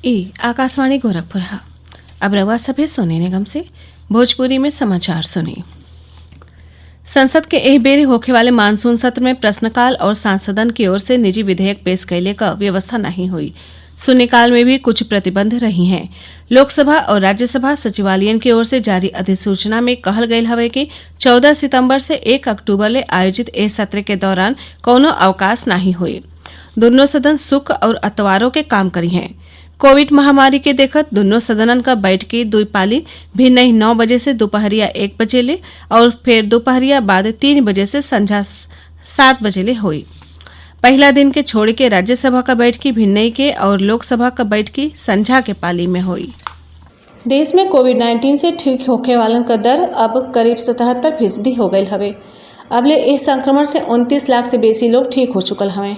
आकाशवाणी गोरखपुर। अब रवा सभे सोने निगम से भोजपुरी में समाचार सुनी। संसद के एह बेरी होखे वाले मानसून सत्र में प्रश्नकाल और सांसदन की ओर से निजी विधेयक पेश कैले का व्यवस्था नहीं हुई। शून्यकाल में भी कुछ प्रतिबंध रही हैं। लोकसभा और राज्यसभा सचिवालयन की ओर से जारी अधिसूचना में कहल गयल हवे कि 14 सितंबर से 1 अक्टूबर ले आयोजित एह सत्र के दौरान कौनो अवकाश नहीं हुई। दोनों सदन शुक्र और अतवारों के काम करी हैं। कोविड महामारी के देखत दोनों सदनन का बैठकी दुई पाली भिन्न 9 बजे से दोपहरिया 1 बजे ले और फिर दोपहरिया बाद 3 बजे से संझा 7 बजे ले हुई। पहला दिन के छोड़ के राज्यसभा का बैठकी भिन्न के और लोकसभा का बैठकी संझा के पाली में हुई। देश में कोविड-19 से ठीक होखे वालन का दर अब करीब 77% हो गयल हवे। अबले इस संक्रमण से 29 लाख से बेसी लोग ठीक हो चुकल हवे।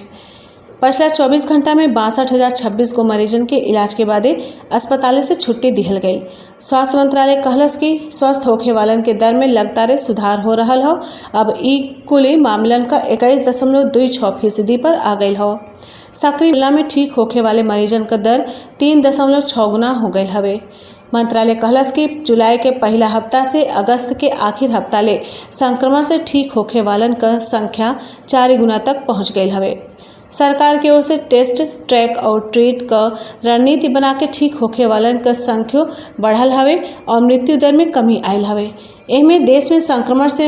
पिछला 24 घंटा में 62,026 गो मरीजन के इलाज के बादे अस्पताल से छुट्टी दिहल गई। स्वास्थ्य मंत्रालय कहलस कि स्वस्थ होखे वालन के दर में लगातार सुधार हो रहा हो। अब ई कुल मामलन का 21.26% पर आ गई हो। सक्रिय मामला में ठीक होखे वाले मरीजन का दर 3.6 गुना हो गई हवे। मंत्रालय कहलस कि जुलाई के पहला हफ्ता से अगस्त के आखिर हफ्ता ले संक्रमण से ठीक होखे वालन का संख्या 4 गुना तक पहुंच गई हवे। सरकार की ओर से टेस्ट, ट्रैक और ट्रीट का रणनीति बना के ठीक होखे वालन का संख्या बढ़ल हवे और मृत्यु दर में कमी आयल हवे। एहमे देश में संक्रमण से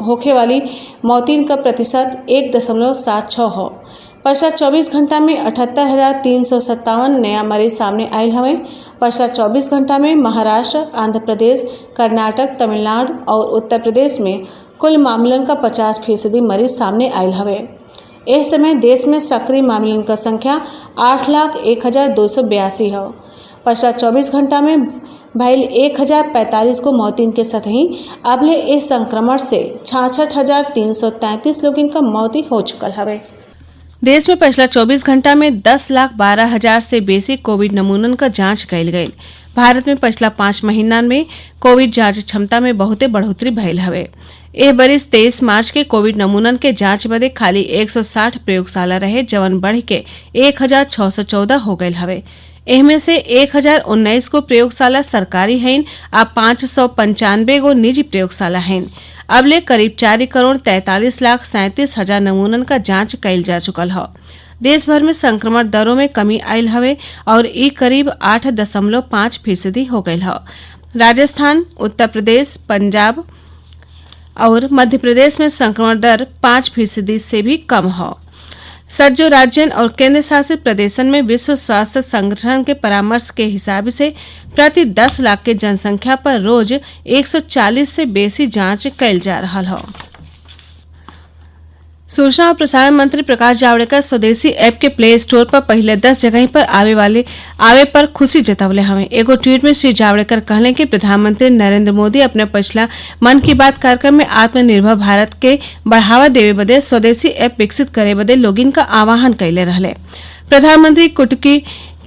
होखे वाली मौतिन का प्रतिशत 1.76 हो। पिछला 24 घंटा में 78,357 नया मरीज सामने आयल हवे। पिछला 24 घंटा में महाराष्ट्र, आंध्र प्रदेश, कर्नाटक, तमिलनाडु और उत्तर प्रदेश में कुल मामलन का 50% मरीज सामने आयल हवे। इस समय देश में सक्रिय मामलों का संख्या 8,01,282 है। पिछला 24 घंटा में भइल 1,045 को मौतिन के साथ ही अबले इस संक्रमण से 66,333 लोगों का मौत हो चुकल हवे। देश में पिछला 24 घंटा में 10,12,000 से बेसी कोविड नमूनन का जांच कयल गयल। भारत में पिछला 5 महीना में कोविड जांच क्षमता में बहुते बढ़ोतरी भइल हवे। एह बरिस 23 मार्च के कोविड नमूनन के जांच बदे खाली 160 प्रयोगशाला रहे, जवन बढ़ के 1,614 हो गयल हवे। एहमे से 1,019 को प्रयोगशाला सरकारी हैं आ 595 गो निजी प्रयोगशाला हैं। अबले करीब 4,43,37,000 नमूनन का जांच कइल जा चुकल ह। देश भर में संक्रमण दरों में कमी आयल हवे और ई करीब 8.5% हो गयल ह। राजस्थान, उत्तर प्रदेश, पंजाब और मध्य प्रदेश में संक्रमण दर 5% से भी कम हो। सज्जो राज्यन और केंद्र शासित प्रदेशन में विश्व स्वास्थ्य संगठन के परामर्श के हिसाब से प्रति 10 लाख के जनसंख्या पर रोज 140 से बेसी जांच कइल जा रहा हो। सूचना और प्रसारण मंत्री प्रकाश जावड़ेकर स्वदेशी ऐप के प्ले स्टोर पर पहले 10 जगह पर आवे पर खुशी जतवले हवे। एगो ट्वीट में श्री जावड़ेकर कहले कि प्रधानमंत्री नरेंद्र मोदी अपने पिछला मन की बात कार्यक्रम में आत्मनिर्भर भारत के बढ़ावा देवे बदे स्वदेशी ऐप विकसित करे बदे लोगिन का आह्वान कैले रहले। प्रधानमंत्री कुटकी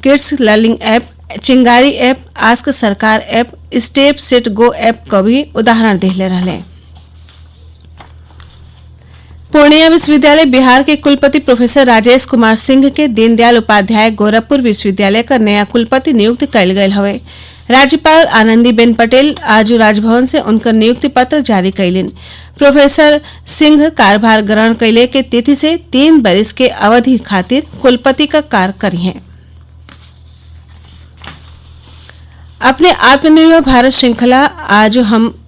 किड्स लर्निंग ऐप, चिंगारी ऐप, आस्क सरकार app, step set go app का भी उदाहरण दिले रहले। पूर्णिया विश्वविद्यालय बिहार के कुलपति प्रोफेसर राजेश कुमार सिंह के दीनदयाल उपाध्याय गोरखपुर विश्वविद्यालय का नया कुलपति नियुक्त कयल गयल हवे। राज्यपाल आनंदीबेन पटेल आज राजभवन से उनका नियुक्ति पत्र जारी कैलिन। प्रोफेसर सिंह कार्यभार ग्रहण कैले के तिथि से 3 बरिस के अवधि खातिर कुलपति का कार्य करी हैं। अपने आत्मनिर्भर भारत श्रृंखला आज हम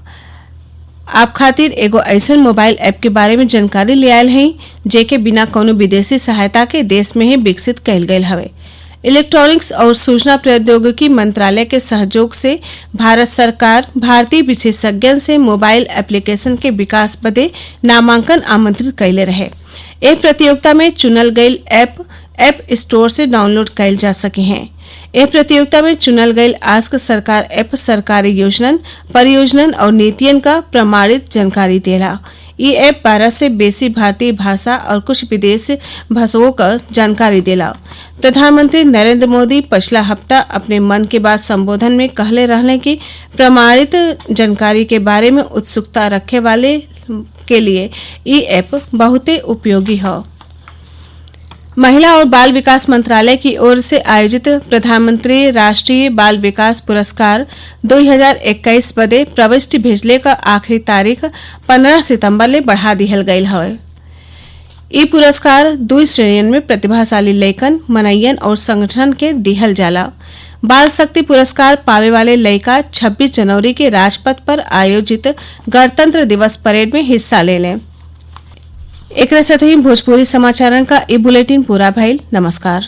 आप खातिर एगो ऐसन मोबाइल ऐप के बारे में जानकारी ले आयल हैं जेके बिना कोनो विदेशी सहायता के देश में ही विकसित कैल गयल हवे। इलेक्ट्रॉनिक्स और सूचना प्रौद्योगिकी मंत्रालय के सहयोग से भारत सरकार भारतीय विशेषज्ञन से मोबाइल एप्लीकेशन के विकास बदे नामांकन आमंत्रित कैले रहे। एक प्रतियोगिता में चुनल गयल ऐप स्टोर से डाउनलोड कैल जा सके हैं। यह प्रतियोगिता में चुनल गई आस्क सरकार ऐप सरकारी योजनन, परियोजनन और नीतियन का प्रमाणित जानकारी देला। ये ऐप 12 से बेसी भारतीय भाषा और कुछ विदेश भाषाओं का जानकारी देला। प्रधानमंत्री नरेंद्र मोदी पिछला हफ्ता अपने मन की बात संबोधन में कहले रहले कि प्रमाणित जानकारी के बारे में उत्सुकता रखे वाले के लिए ये ऐप बहुते उपयोगी है। महिला और बाल विकास मंत्रालय की ओर से आयोजित प्रधानमंत्री राष्ट्रीय बाल विकास पुरस्कार 2021 बदे प्रविष्टि भेजले का आखिरी तारीख 15 सितंबर ले बढ़ा दिहल गयल हवे। ई पुरस्कार 2 श्रेणियन में प्रतिभाशाली लइकन, मनइयन और संगठन के दिहल जाला। बाल शक्ति पुरस्कार पावे वाले लइका 26 जनवरी के राजपथ पर आयोजित गणतंत्र दिवस परेड में हिस्सा ले लें। एकरे साथ ही भोजपुरी समाचारन का ई बुलेटिन पूरा भइल। नमस्कार।